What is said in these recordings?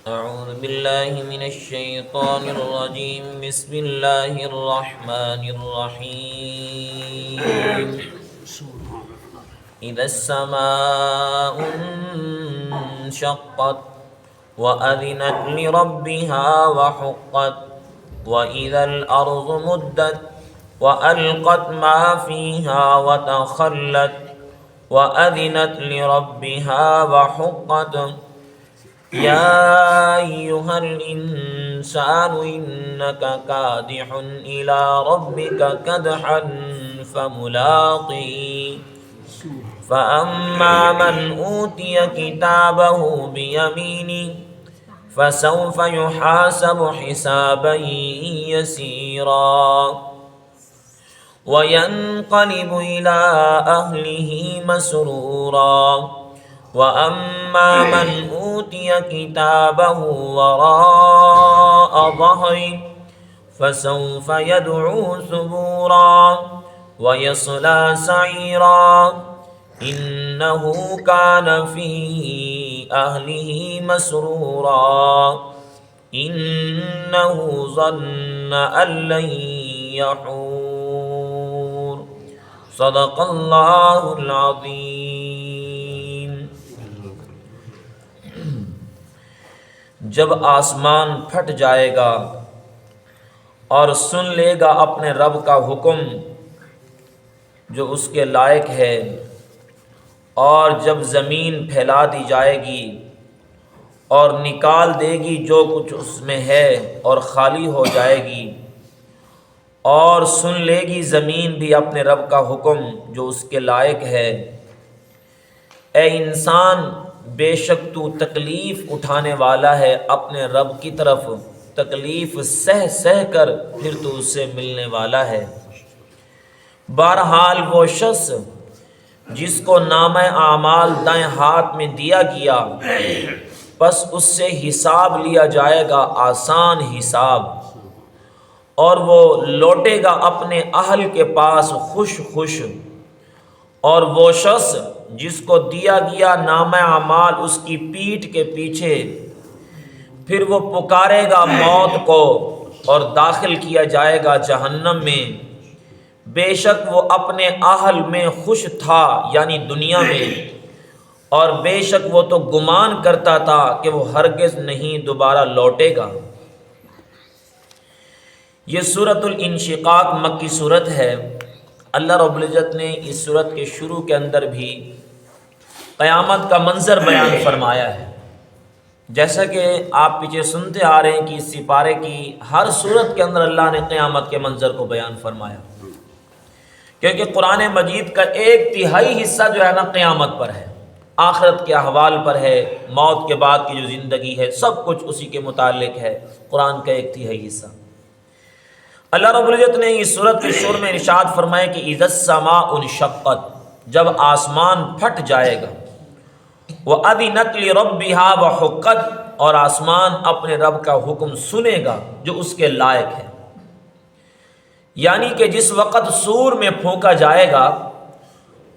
أعوذ بالله من الشيطان الرجيم. بسم الله الرحمن الرحيم. إذا السماء انشقت وأذنت لربها وحقت وإذا الأرض مدت وألقت ما فيها وتخلت وأذنت لربها وحقت يا أيها الإنسان إنك كادح إلى ربك كدحا فملاقيه فأما من أوتي كتابه بيمينه فسوف يحاسب حسابا يسيرا وينقلب إلى أهله مسرورا وأما من أوتي كتابه وراء ظهره فسوف يدعو ثبورا ويصلى سعيرا إنه كان في أهله مسرورا إنه ظن أن لن يحور صدق الله العظيم. جب آسمان پھٹ جائے گا اور سن لے گا اپنے رب کا حکم جو اس کے لائق ہے، اور جب زمین پھیلا دی جائے گی اور نکال دے گی جو کچھ اس میں ہے اور خالی ہو جائے گی، اور سن لے گی زمین بھی اپنے رب کا حکم جو اس کے لائق ہے، اے انسان بے شک تو تکلیف اٹھانے والا ہے اپنے رب کی طرف، تکلیف سہ سہ کر پھر تو اس سے ملنے والا ہے۔ بہرحال وہ شخص جس کو نامہ اعمال دائیں ہاتھ میں دیا گیا، پس اس سے حساب لیا جائے گا، آسان حساب، اور وہ لوٹے گا اپنے اہل کے پاس خوش خوش۔ اور وہ شخص جس کو دیا گیا نامہ اعمال اس کی پیٹھ کے پیچھے، پھر وہ پکارے گا موت کو اور داخل کیا جائے گا جہنم میں، بے شک وہ اپنے اہل میں خوش تھا یعنی دنیا میں، اور بے شک وہ تو گمان کرتا تھا کہ وہ ہرگز نہیں دوبارہ لوٹے گا۔ یہ سورۃ الانشقاق مکی سورت ہے۔ اللہ رب العزت نے اس سورت کے شروع کے اندر بھی قیامت کا منظر بیان فرمایا ہے۔ جیسا کہ آپ پیچھے سنتے آ رہے ہیں کہ اس سپارے کی ہر سورت کے اندر اللہ نے قیامت کے منظر کو بیان فرمایا، کیونکہ قرآن مجید کا 1/3 حصہ جو ہے نا قیامت پر ہے، آخرت کے احوال پر ہے، موت کے بعد کی جو زندگی ہے سب کچھ اسی کے متعلق ہے، قرآن کا 1/3 حصہ۔ اللہ رب العزت نے اس سورت کے شروع میں ارشاد فرمایا کہ اذا السماء انشقت، جب آسمان پھٹ جائے گا، وَأَذِنَتْ لِرَبِّهَا وَحُقَّتْ، اور آسمان اپنے رب کا حکم سنے گا جو اس کے لائق ہے، یعنی کہ جس وقت سور میں پھونکا جائے گا،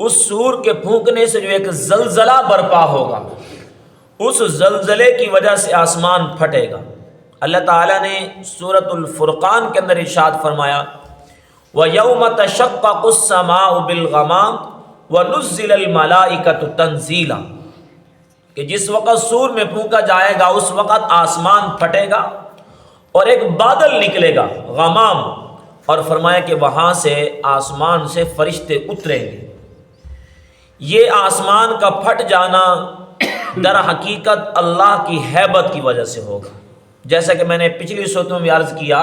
اس سور کے پھونکنے سے جو ایک زلزلہ برپا ہوگا، اس زلزلے کی وجہ سے آسمان پھٹے گا۔ اللہ تعالیٰ نے سورۃ الفرقان کے اندر ارشاد فرمایا وَيَوْمَ تَشَقَّقُ السَّمَاءُ بِالْغَمَامِ وَنُزِّلَ الْمَلَائِكَةُ تَنزِيلًا، کہ جس وقت سور میں پھونکا جائے گا اس وقت آسمان پھٹے گا اور ایک بادل نکلے گا غمام، اور فرمایا کہ وہاں سے آسمان سے فرشتے اتریں گے۔ یہ آسمان کا پھٹ جانا در حقیقت اللہ کی ہیبت کی وجہ سے ہوگا، جیسا کہ میں نے پچھلی صورتوں میں عرض کیا،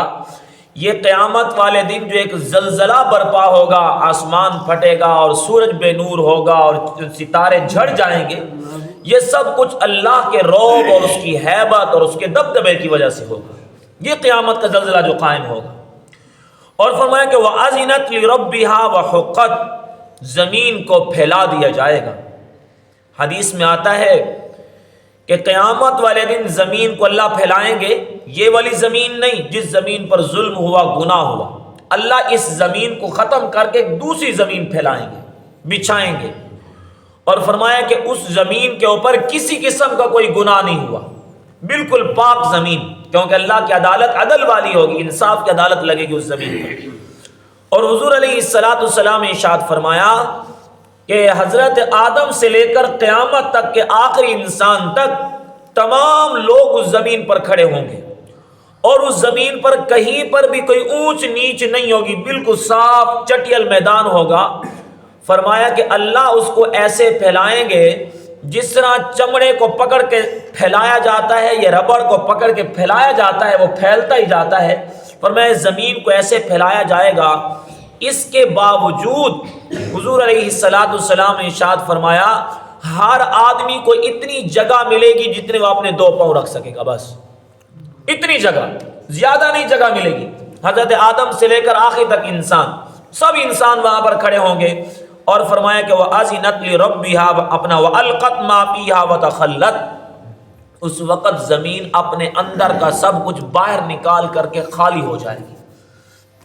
یہ قیامت والے دن جو ایک زلزلہ برپا ہوگا، آسمان پھٹے گا اور سورج بے نور ہوگا اور ستارے جھڑ جائیں گے، یہ سب کچھ اللہ کے رعب اور اس کی ہیبت اور اس کے دبدبے کی وجہ سے ہوگا، یہ قیامت کا زلزلہ جو قائم ہوگا۔ اور فرمایا کہ وَأَذِنَتْ لِرَبِّهَا وَحُقَّتْ، زمین کو پھیلا دیا جائے گا۔ حدیث میں آتا ہے کہ قیامت والے دن زمین کو اللہ پھیلائیں گے، یہ والی زمین نہیں جس زمین پر ظلم ہوا، گناہ ہوا، اللہ اس زمین کو ختم کر کے ایک دوسری زمین پھیلائیں گے، بچھائیں گے، اور فرمایا کہ اس زمین کے اوپر کسی قسم کا کوئی گناہ نہیں ہوا، بالکل پاک زمین، کیونکہ اللہ کی عدالت عدل والی ہوگی، انصاف کی عدالت لگے گی اس زمین پر۔ اور حضور علیہ الصلوۃ نے ارشاد فرمایا کہ حضرت آدم سے لے کر قیامت تک کے آخری انسان تک تمام لوگ اس زمین پر کھڑے ہوں گے، اور اس زمین پر کہیں پر بھی کوئی اونچ نیچ نہیں ہوگی، بالکل صاف چٹیل میدان ہوگا۔ فرمایا کہ اللہ اس کو ایسے پھیلائیں گے جس طرح چمڑے کو پکڑ کے پھیلایا جاتا ہے یا ربڑ کو پکڑ کے پھیلایا جاتا ہے، وہ پھیلتا ہی جاتا ہے۔ فرمایا زمین کو ایسے پھیلایا جائے گا، اس کے باوجود حضور علیہ السلام نے ارشاد فرمایا ہر آدمی کو اتنی جگہ ملے گی جتنے وہ اپنے 2 پاؤں رکھ سکے گا، بس اتنی جگہ، زیادہ نہیں جگہ ملے گی۔ حضرت آدم سے لے کر آخر تک انسان، سب انسان وہاں پر کھڑے ہوں گے، اور فرمایا کہ وَأَذِنَتْ لِرَبِّهَا اپنا وَأَلْقَتْ مَا فِيهَا وَتَخَلَّتْ، اس وقت زمین اپنے اندر کا سب کچھ باہر نکال کر کے خالی ہو جائے گی۔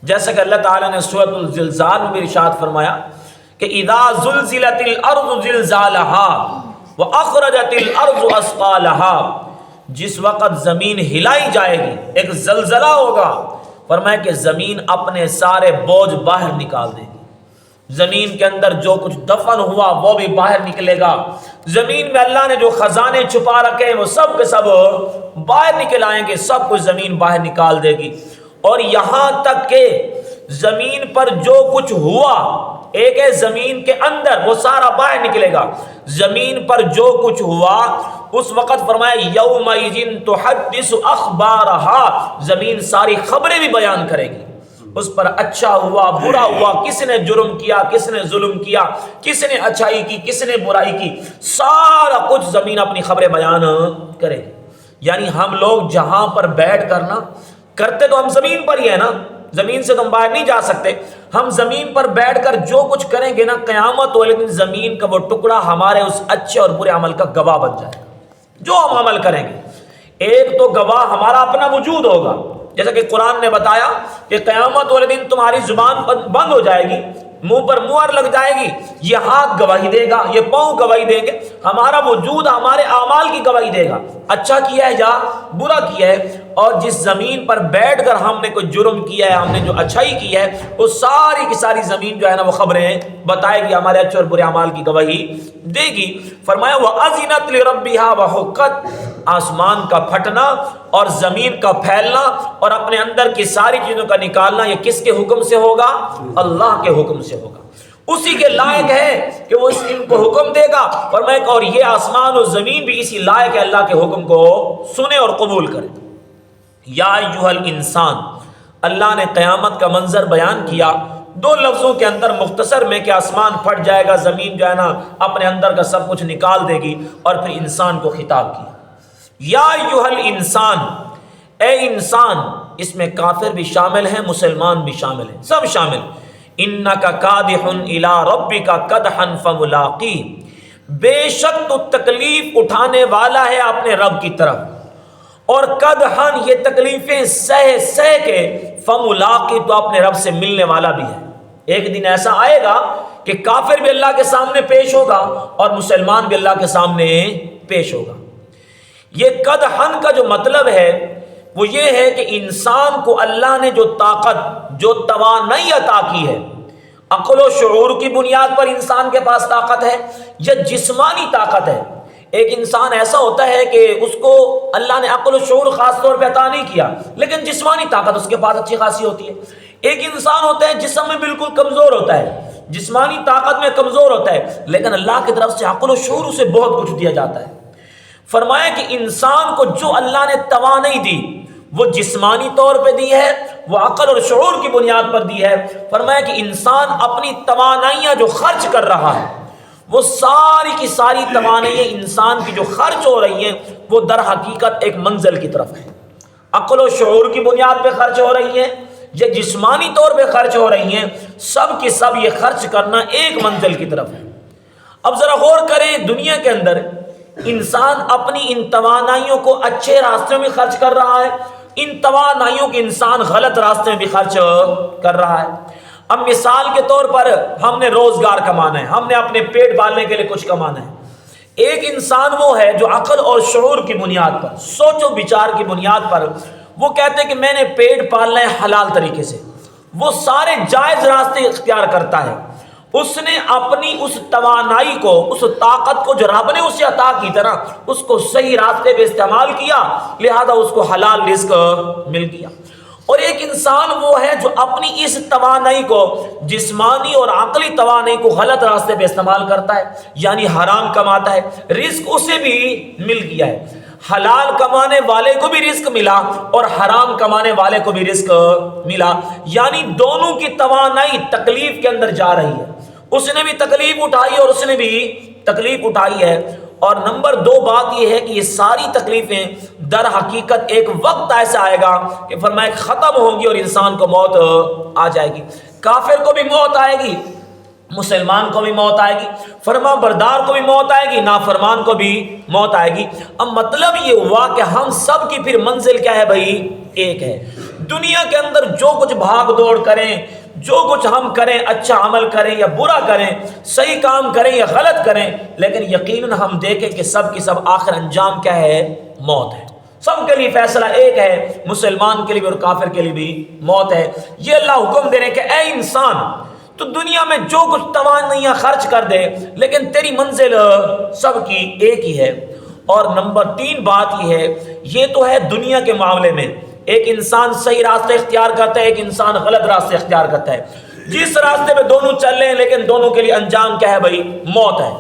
جیسا کہ اللہ تعالیٰ نے سورۃ الزلزال میں ارشاد فرمایا کہ اِذَا زُلْزِلَتِ الْأَرْضُ زِلْزَالَهَا وَأَخْرَجَتِ الْأَرْضُ أَثْقَالَهَا، جس وقت زمین ہلائی جائے گی، ایک زلزلہ ہوگا، فرمایا کہ زمین اپنے سارے بوجھ باہر نکال دے گی۔ زمین کے اندر جو کچھ دفن ہوا وہ بھی باہر نکلے گا، زمین میں اللہ نے جو خزانے چھپا رکھے ہیں وہ سب کے سب باہر نکل آئیں گے، سب کچھ زمین باہر نکال دے گی۔ اور یہاں تک کہ زمین پر جو کچھ ہوا، ایک ہے زمین کے اندر، وہ سارا باہر نکلے گا۔ زمین پر جو کچھ ہوا اس وقت فرمایا یومئذ تحدث اخبارها، زمین ساری خبریں بھی بیان کرے گی، اس پر اچھا ہوا برا ہوا، کس نے جرم کیا، کس نے ظلم کیا، کس نے اچھائی کی، کس نے برائی کی، سارا کچھ زمین اپنی خبریں بیان کرے گی۔ یعنی ہم لوگ جہاں پر بیٹھ کرنا کرتے تو ہم زمین پر ہی ہے نا، زمین سے تو ہم باہر نہیں جا سکتے، ہم زمین پر بیٹھ کر جو کچھ کریں گے نا، قیامت والے دن زمین کا وہ ٹکڑا ہمارے اس اچھے اور برے عمل کا گواہ بن جائے گا۔ جو ہم عمل کریں گے، ایک تو گواہ ہمارا اپنا وجود ہوگا، جیسا کہ قرآن نے بتایا کہ قیامت والے دن تمہاری زبان بند ہو جائے گی، منہ پر مہر لگ جائے گی، یہ ہاتھ گواہی دے گا، یہ پاؤں گواہی دیں گے، ہمارا وجود ہمارے اعمال کی گواہی دے گا، اچھا کیا ہے یا برا کیا ہے۔ اور جس زمین پر بیٹھ کر ہم نے کوئی جرم کیا ہے، ہم نے جو اچھائی کی ہے، وہ ساری کی ساری زمین جو ہے نا وہ خبریں بتائے گی، ہمارے اچھے اور برے اعمال کی گواہی دے گی۔ فرمایا وَأَذِنَتْ لِرَبِّهَا وَحُقَّتْ، آسمان کا پھٹنا اور زمین کا پھیلنا اور اپنے اندر کی ساری چیزوں کا نکالنا، یہ کس کے حکم سے ہوگا؟ اللہ کے حکم سے ہوگا۔ اسی کے لائق ہے کہ وہ ان کو حکم دے گا، اور یہ آسمان اور زمین بھی اسی لائق ہے اللہ کے حکم کو سنے اور قبول کرے۔ یا ایھا الانسان، اللہ نے قیامت کا منظر بیان کیا 2 لفظوں کے اندر مختصر میں کہ آسمان پھٹ جائے گا، زمین جو ہے نا اپنے اندر کا سب کچھ نکال دے گی، اور پھر انسان کو خطاب کیا یا ایھا الانسان، اے انسان، اس میں کافر بھی شامل ہیں، مسلمان بھی شامل ہیں، سب شامل۔ انک کادح الی ربک کدحا فملاقیہ، بے شک تو تکلیف اٹھانے والا ہے اپنے رب کی طرف، اور کدحن یہ تکلیفیں سہ کے فملاقی، تو اپنے رب سے ملنے والا بھی ہے۔ ایک دن ایسا آئے گا کہ کافر بھی اللہ کے سامنے پیش ہوگا اور مسلمان بھی اللہ کے سامنے پیش ہوگا۔ یہ قدحن کا جو مطلب ہے وہ یہ ہے کہ انسان کو اللہ نے جو طاقت، جو توانائی عطا کی ہے، عقل و شعور کی بنیاد پر انسان کے پاس طاقت ہے یا جسمانی طاقت ہے۔ ایک انسان ایسا ہوتا ہے کہ اس کو اللہ نے عقل و شعور خاص طور پہ عطا نہیں کیا، لیکن جسمانی طاقت اس کے پاس اچھی خاصی ہوتی ہے۔ ایک انسان ہوتا ہے جسم میں بالکل کمزور ہوتا ہے، جسمانی طاقت میں کمزور ہوتا ہے، لیکن اللہ کی طرف سے عقل و شعور اسے بہت کچھ دیا جاتا ہے۔ فرمایا کہ انسان کو جو اللہ نے توانائی دی وہ جسمانی طور پہ دی ہے، وہ عقل اور شعور کی بنیاد پر دی ہے۔ فرمایا کہ انسان اپنی توانائیاں جو خرچ کر رہا ہے، وہ ساری کی ساری توانائیاں انسان کی جو خرچ ہو رہی ہیں وہ در حقیقت ایک منزل کی طرف ہے۔ عقل و شعور کی بنیاد پہ خرچ ہو رہی ہیں یا جسمانی طور پہ خرچ ہو رہی ہیں، سب کی سب یہ خرچ کرنا ایک منزل کی طرف ہے۔ اب ذرا غور کریں، دنیا کے اندر انسان اپنی ان توانائیوں کو اچھے راستے میں خرچ کر رہا ہے، ان توانائیوں کے انسان غلط راستے میں بھی خرچ کر رہا ہے۔ اب مثال کے طور پر ہم نے روزگار کمانا ہے، ہم نے اپنے پیٹ پالنے کے لیے کچھ کمانا ہے۔ ایک انسان وہ ہے جو عقل اور شعور کی بنیاد پر، سوچ و بچار کی بنیاد پر وہ کہتے ہیں کہ میں نے پیٹ پالنا ہے حلال طریقے سے، وہ سارے جائز راستے اختیار کرتا ہے، اس نے اپنی اس توانائی کو، اس طاقت کو جو رب نے اسے عطا کی تھا نا، اس کو صحیح راستے پہ استعمال کیا، لہذا اس کو حلال رزق مل گیا۔ اور ایک انسان وہ ہے جو اپنی اس توانائی کو، جسمانی اور عقلی توانائی کو غلط راستے پہ استعمال کرتا ہے، یعنی حرام کماتا ہے، رزق اسے بھی مل گیا ہے، حلال کمانے والے کو بھی رزق ملا اور حرام کمانے والے کو بھی رزق ملا، یعنی دونوں کی توانائی تکلیف کے اندر جا رہی ہے، اس نے بھی تکلیف اٹھائی اور اس نے بھی تکلیف اٹھائی ہے۔ اور نمبر 2 بات یہ ہے کہ یہ ساری تکلیفیں در حقیقت ایک وقت ایسا آئے گا کہ فرمایا ختم ہوں گی اور انسان کو موت آ جائے گی، کافر کو بھی موت آئے گی، مسلمان کو بھی موت آئے گی، فرما بردار کو بھی موت آئے گی، نافرمان کو بھی موت آئے گی۔ اب مطلب یہ ہوا کہ ہم سب کی پھر منزل کیا ہے بھائی؟ ایک ہے۔ دنیا کے اندر جو کچھ بھاگ دوڑ کریں، جو کچھ ہم کریں، اچھا عمل کریں یا برا کریں، صحیح کام کریں یا غلط کریں، لیکن یقیناً ہم دیکھیں کہ سب کی سب آخر انجام کیا ہے؟ موت ہے۔ سب کے لیے فیصلہ ایک ہے، مسلمان کے لیے بھی اور کافر کے لیے بھی موت ہے۔ یہ اللہ حکم دے رہے ہیں کہ اے انسان، تو دنیا میں جو کچھ توانائیاں خرچ کر دے، لیکن تیری منزل سب کی ایک ہی ہے۔ اور نمبر 3 بات یہ ہے، یہ تو ہے دنیا کے معاملے میں، ایک انسان صحیح راستے اختیار کرتا ہے، ایک انسان غلط راستے اختیار کرتا ہے، جس راستے پہ دونوں چل رہے ہیں لیکن دونوں کے لیے انجام کیا ہے بھائی؟ موت ہے۔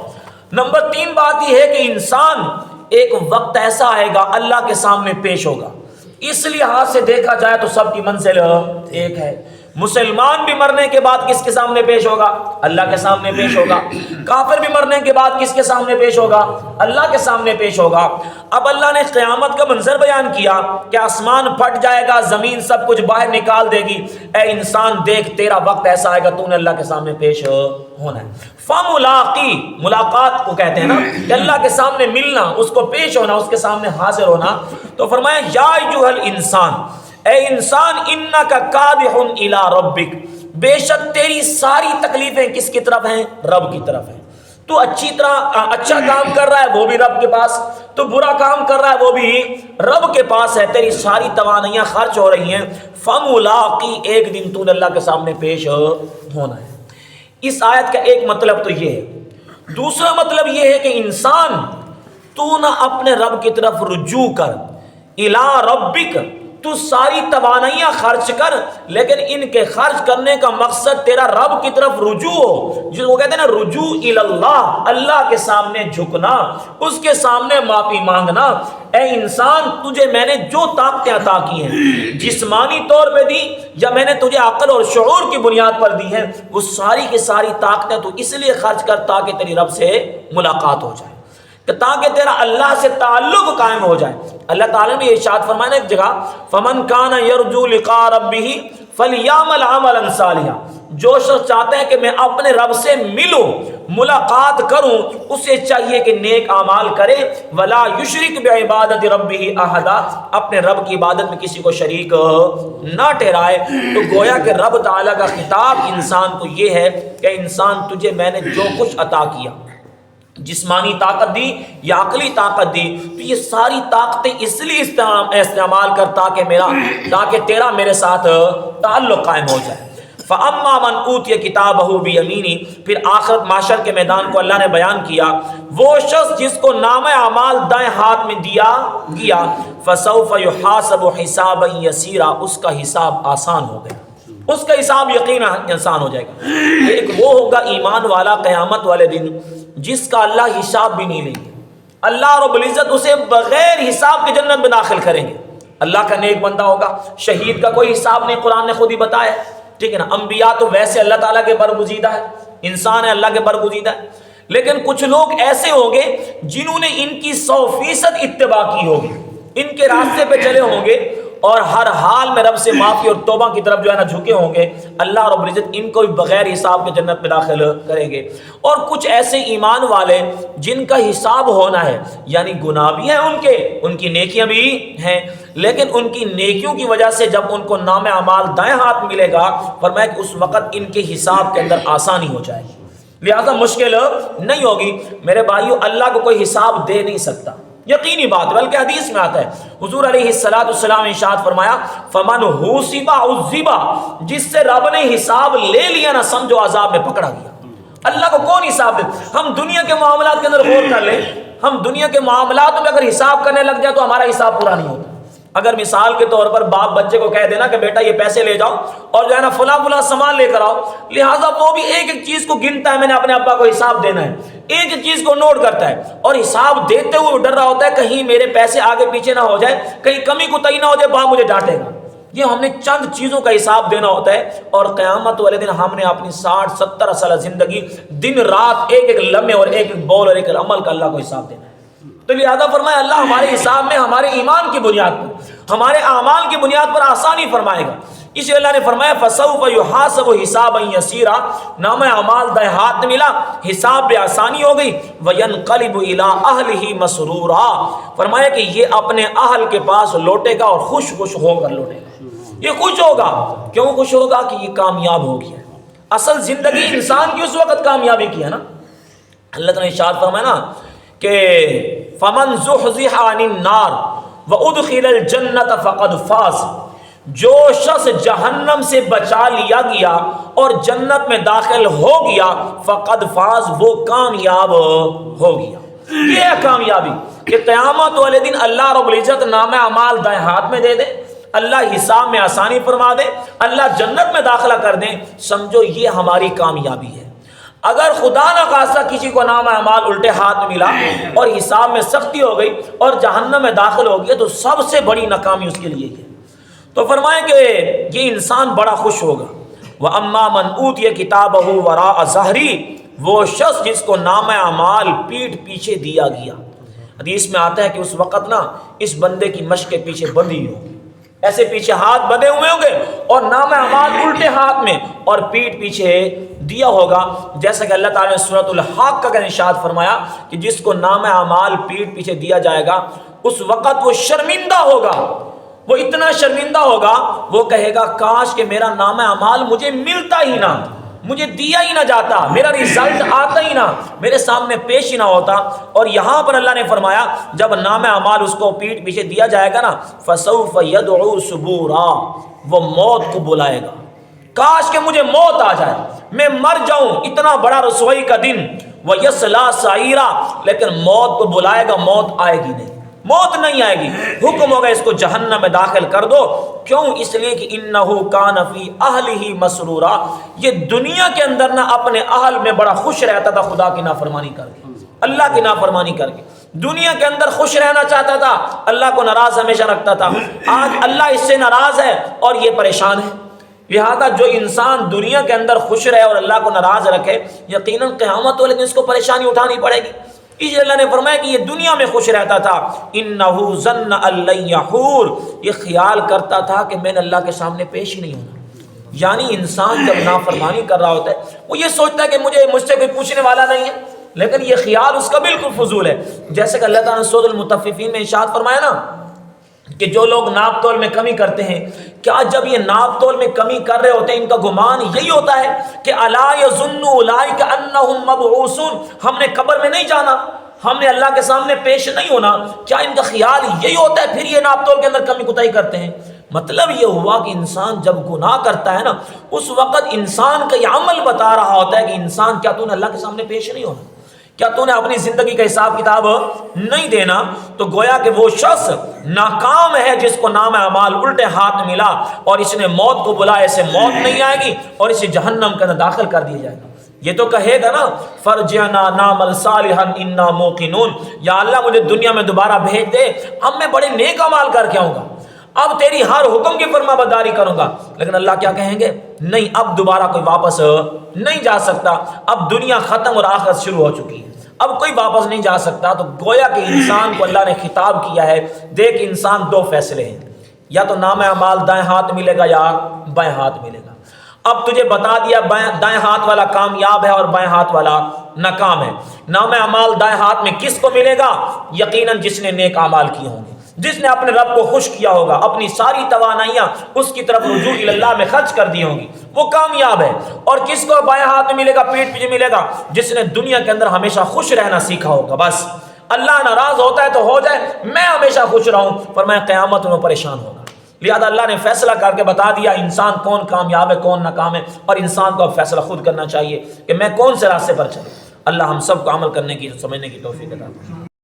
نمبر 3 بات یہ ہے کہ انسان ایک وقت ایسا آئے گا اللہ کے سامنے پیش ہوگا، اس لحاظ سے دیکھا جائے تو سب کی منزل ایک ہے۔ مسلمان بھی مرنے کے بعد کس کے سامنے پیش ہوگا؟ اللہ کے سامنے پیش ہوگا۔ کافر بھی مرنے کے بعد کس کے سامنے پیش ہوگا؟ اللہ کے سامنے پیش ہوگا۔ اب اللہ نے قیامت کا منظر بیان کیا کہ آسمان پھٹ جائے گا، زمین سب کچھ باہر نکال دے گی، اے انسان دیکھ تیرا وقت ایسا آئے گا تو نے اللہ کے سامنے پیش ہونا ہے۔ فملاقی، ملاقات کو کہتے ہیں نا کہ اللہ کے سامنے ملنا، اس کو پیش ہونا، اس کے سامنے حاضر ہونا۔ تو فرمایا یا ایھا الانسان، اے انسان انک کادح الی ربک، بے شک تیری ساری تکلیفیں کس کی طرف ہیں؟ رب کی طرف ہیں۔ تو اچھا کام کر رہا ہے وہ بھی رب کے پاس، تو برا کام کر رہا ہے وہ بھی رب کے پاس ہے، تیری ساری توانائیاں خرچ ہو رہی ہیں، فملاقی، ایک دن تو نے اللہ کے سامنے پیش ہونا ہے۔ اس آیت کا ایک مطلب تو یہ ہے۔ دوسرا مطلب یہ ہے کہ انسان تو نہ اپنے رب کی طرف رجوع کر، الی ربک، تو ساری توانائیاں خرچ کر، لیکن ان کے خرچ کرنے کا مقصد تیرا رب کی طرف رجوع ہو، جس کو کہتے ہیں نا رجوع الی اللہ، اللہ کے سامنے جھکنا، اس کے سامنے معافی مانگنا۔ اے انسان، تجھے میں نے جو طاقتیں عطا کی ہیں، جسمانی طور پہ دی یا میں نے تجھے عقل اور شعور کی بنیاد پر دی ہیں، وہ ساری کی ساری طاقتیں تو اس لیے خرچ کر تاکہ تیری رب سے ملاقات ہو جائے، تاکہ تیرا اللہ سے تعلق قائم ہو جائے۔ اللہ تعالیٰ نے یہ ارشاد فرمایا ایک جگہ، فمن کان یرجو لقاء ربہ فلیعمل عملا صالحا، جو شخص چاہتا ہے کہ میں اپنے رب سے ملوں، ملاقات کروں، اسے چاہیے کہ نیک اعمال کرے، ولا یشرک بعبادت ربہ احدا، اپنے رب کی عبادت میں کسی کو شریک نہ ٹھہرائے۔ تو گویا کہ رب تعالیٰ کا خطاب انسان کو یہ ہے کہ انسان، تجھے میں نے جو کچھ عطا کیا، جسمانی طاقت دی یا عقلی طاقت دی، تو یہ ساری طاقتیں اس لیے استعمال کر تاکہ تیرا میرے ساتھ تعلق قائم ہو جائے۔ فَأَمَّا مَنْ أُوتِيَ كِتَابَهُ بِيَمِينِهِ، پھر آخرت معاشر کے میدان کو اللہ نے بیان کیا، وہ شخص جس کو نامہ اعمال دائیں ہاتھ میں دیا گیا، فَسَوْفَ يُحَاسَبُ حِسَابًا يَسِيرًا، اس کا حساب آسان ہو گیا، اس کا حساب یقیناً آسان ہو جائے گا۔ ایک وہ ہوگا ایمان والا قیامت والے دن جس کا اللہ حساب بھی نہیں لیں گے، اللہ رب العزت اسے بغیر حساب کے جنت میں داخل کریں گے۔ اللہ کا نیک بندہ ہوگا، شہید کا کوئی حساب نہیں، قرآن نے خود ہی بتایا، ٹھیک ہے نا۔ انبیاء تو ویسے اللہ تعالیٰ کے برگزیدہ ہے، انسان ہے اللہ کے برگزیدہ ہے، لیکن کچھ لوگ ایسے ہوں گے جنہوں نے ان کی 100% اتباع کی ہوگی، ان کے راستے پہ چلے ہوں گے اور ہر حال میں رب سے معافی اور توبہ کی طرف جو ہے نا جھکے ہوں گے، اللہ رب العزت ان کو بھی بغیر حساب کے جنت میں داخل کریں گے۔ اور کچھ ایسے ایمان والے جن کا حساب ہونا ہے، یعنی گناہ بھی ہیں ان کی نیکیاں بھی ہیں، لیکن ان کی نیکیوں کی وجہ سے جب ان کو نام اعمال دائیں ہاتھ ملے گا، فرمایا کہ اس وقت ان کے حساب کے اندر آسانی ہو جائے گی، لہذا مشکل نہیں ہوگی۔ میرے بھائیو، اللہ کو کوئی حساب دے نہیں سکتا، یقینی بات، بلکہ حدیث میں آتا ہے، حضور علیہ السلام نے ارشاد فرمایا فمن حوسب عذب، جس سے رب نے حساب لے لیا نا، سمجھو عذاب میں پکڑا گیا۔ اللہ کو کون حساب دے؟ ہم دنیا کے معاملات کے اندر غور کر لیں، ہم دنیا کے معاملات میں اگر حساب کرنے لگ جائے تو ہمارا حساب پورا نہیں ہوتا۔ اگر مثال کے طور پر باپ بچے کو کہہ دینا کہ بیٹا یہ پیسے لے جاؤ اور جو ہے نا فلاں فلاں سامان لے کر آؤ، لہٰذا وہ بھی ایک ایک چیز کو گنتا ہے، میں نے اپنے ابا کو حساب دینا ہے، ایک ایک چیز کو نوٹ کرتا ہے، اور حساب دیتے ہوئے ڈر رہا ہوتا ہے کہیں میرے پیسے آگے پیچھے نہ ہو جائے، کہیں کمی کوتاہی نہ ہو جائے، باپ مجھے ڈانٹے گا۔ یہ ہم نے چند چیزوں کا حساب دینا ہوتا ہے، اور قیامت والے دن ہم نے اپنی 60-70 سالہ زندگی دن رات ایک ایک لمحے اور ایک ایک بول اور ایک ایک عمل کا اللہ کو حساب دینا ہے۔ تو لہذا فرمایا اللہ ہمارے حساب میں ہمارے ایمان کی بنیاد پر، ہمارے اعمال کی بنیاد پر آسانی فرمائے گا۔ اس لیے اللہ نے فرمایا فَسَوْفَ يُحَاسَبُ حِسَابًا يَسِيرًا، نامہ اعمال دائیں ہاتھ میں ملا، حساب بے آسانی ہو گئی، وَيَنْقَلِبُ إِلَىٰ أَهْلِهِ مَسْرُورًا، فرمایا کہ یہ اپنے اہل کے پاس لوٹے گا اور خوش خوش ہو کر لوٹے گا۔ یہ خوش ہوگا، کیوں خوش ہوگا؟ کہ یہ کامیاب ہو گیا۔ اصل زندگی انسان کی اس وقت کامیابی کی ہے نا۔ اللہ تعالیٰ نے ارشاد فرمایا نا کہ فَمَنْ زُحْزِحَ عَنِ النَّارِ وَأُدْخِلَ الْجَنَّةَ فَقَدْ فَازَ، جو شخص جہنم سے بچا لیا گیا اور جنت میں داخل ہو گیا، فقد فاز، وہ کامیاب ہو گیا۔ یہ ہے کامیابی کہ قیامت والے دن اللہ رب العزت نامہ اعمال دائیں ہاتھ میں دے دے، اللہ حساب میں آسانی فرما دے، اللہ جنت میں داخلہ کر دیں، سمجھو یہ ہماری کامیابی ہے۔ اگر خدا نہ خواستہ کسی کو نامہ اعمال الٹے ہاتھ میں ملا اور حساب میں سختی ہو گئی اور جہنم میں داخل ہو گیا، تو سب سے بڑی ناکامی اس کے لیے ہے۔ تو فرمائیں کہ یہ انسان بڑا خوش ہوگا۔ وَأَمَّا مَنْ أُوتِيَ كِتَابَهُ وَرَاءَ ظَهْرِهِ، وہ شخص جس کو نامہ اعمال پیٹھ پیچھے دیا گیا۔ حدیث میں آتا ہے کہ اس وقت نا اس بندے کی مشق کے پیچھے بندھی ہو، ایسے پیچھے ہاتھ بندھے ہوئے ہوں گے اور نامہ اعمال الٹے ہاتھ میں اور پیٹھ پیچھے دیا ہوگا، جیسا کہ اللہ تعالیٰ نے سورۃ الحاقہ کا ارشاد فرمایا کہ جس کو نامہ اعمال پیٹھ پیچھے دیا جائے گا اس وقت وہ شرمندہ ہوگا، وہ اتنا شرمندہ ہوگا، وہ کہے گا کاش کہ میرا نامہ اعمال مجھے ملتا ہی نہ، مجھے دیا ہی نہ جاتا، میرا رزلٹ آتا ہی نہ، میرے سامنے پیش ہی نہ ہوتا۔ اور یہاں پر اللہ نے فرمایا جب نامہ اعمال اس کو پیٹھ پیچھے دیا جائے گا نا، فَسَوْفَ يَدْعُو ثُبُورًا، وہ موت کو بلائے گا، کاش کہ مجھے موت آ جائے، میں مر جاؤں، اتنا بڑا رسوائی کا دن۔ وَيَصْلَىٰ سَعِيرًا، لیکن موت کو بلائے گا، موت آئے گی نہیں، موت نہیں آئے گی، حکم ہوگا اس کو جہنم میں داخل کر دو۔ کیوں؟ اس لیے کہ انہو کان فی اہلہ مسرورا، یہ دنیا کے اندر نہ اپنے اہل میں بڑا خوش رہتا تھا، خدا کی نافرمانی کر کے، اللہ کی نافرمانی کر کے دنیا کے اندر خوش رہنا چاہتا تھا، اللہ کو ناراض ہمیشہ رکھتا تھا۔ آج اللہ اس سے ناراض ہے اور یہ پریشان ہے۔ لہذا جو انسان دنیا کے اندر خوش رہے اور اللہ کو ناراض رکھے، یقیناً قیامت والے دن اس کو پریشانی اٹھانی پڑے گی۔ اس لیے اللہ نے فرمایا کہ یہ دنیا میں خوش رہتا تھا، انہو ظن ان لن یحور، یہ خیال کرتا تھا کہ میں نے اللہ کے سامنے پیش ہی نہیں ہونا۔ یعنی انسان جب نافرمانی کر رہا ہوتا ہے وہ یہ سوچتا ہے کہ مجھ سے کوئی پوچھنے والا نہیں ہے، لیکن یہ خیال اس کا بالکل فضول ہے۔ جیسے کہ اللہ تعالیٰ نے سورۃ المطففین میں ارشاد فرمایا نا کہ جو لوگ ناپ تول میں کمی کرتے ہیں، کیا جب یہ ناپ تول میں کمی کر رہے ہوتے ہیں ان کا گمان یہی ہوتا ہے کہ الا یظن اولئک انہم مبعوثون، ہم نے قبر میں نہیں جانا، ہم نے اللہ کے سامنے پیش نہیں ہونا، کیا ان کا خیال یہی ہوتا ہے؟ پھر یہ ناپ تول کے اندر کمی کوتاہی کرتے ہیں۔ مطلب یہ ہوا کہ انسان جب گناہ کرتا ہے نا، اس وقت انسان کا یہ عمل بتا رہا ہوتا ہے کہ انسان کیا تو نے اللہ کے سامنے پیش نہیں ہونا، کیا تو نے اپنی زندگی کا حساب کتاب نہیں دینا؟ تو گویا کہ وہ شخص ناکام ہے جس کو نام اعمال الٹے ہاتھ ملا اور اس نے موت کو بلایا، اسے موت نہیں آئے گی اور اسے جہنم کے اندر داخل کر دیا جائے گا۔ یہ تو کہے گا نا فرجعنا نعمل صالحا انا موقنون، یا اللہ مجھے دنیا میں دوبارہ بھیج دے، اب میں بڑے نیک اعمال کر کے آؤں گا، اب تیری ہر حکم کی فرما برداری کروں گا۔ لیکن اللہ کیا کہیں گے؟ نہیں، اب دوبارہ کوئی واپس نہیں جا سکتا، اب دنیا ختم اور آخرت شروع ہو چکی ہے، اب کوئی واپس نہیں جا سکتا۔ تو گویا کہ انسان کو اللہ نے خطاب کیا ہے، دیکھ انسان دو فیصلے ہیں، یا تو نام اعمال دائیں ہاتھ ملے گا یا بائیں ہاتھ ملے گا۔ اب تجھے بتا دیا دائیں ہاتھ والا کامیاب ہے اور بائیں ہاتھ والا ناکام ہے۔ نام اعمال دائیں ہاتھ میں کس کو ملے گا؟ یقیناً جس نے نیک اعمال کیے ہوں گے، جس نے اپنے رب کو خوش کیا ہوگا، اپنی ساری توانائیاں اس کی طرف رجوع اللہ میں خرچ کر دی ہوں گی، وہ کامیاب ہے۔ اور کس کو بائیں ہاتھ میں ملے گا، پیٹھ پیچھے ملے گا؟ جس نے دنیا کے اندر ہمیشہ خوش رہنا سیکھا ہوگا۔ بس اللہ ناراض ہوتا ہے تو ہو جائے، میں ہمیشہ خوش رہوں، فرمایا قیامت میں پریشان ہوگا۔ لہذا اللہ نے فیصلہ کر کے بتا دیا انسان کون کامیاب ہے کون ناکام ہے، اور انسان کو اب فیصلہ خود کرنا چاہیے کہ میں کون سے راستے پر چلوں۔ اللہ ہم سب کو عمل کرنے کی، سمجھنے کی توفیق عطا فرمائے۔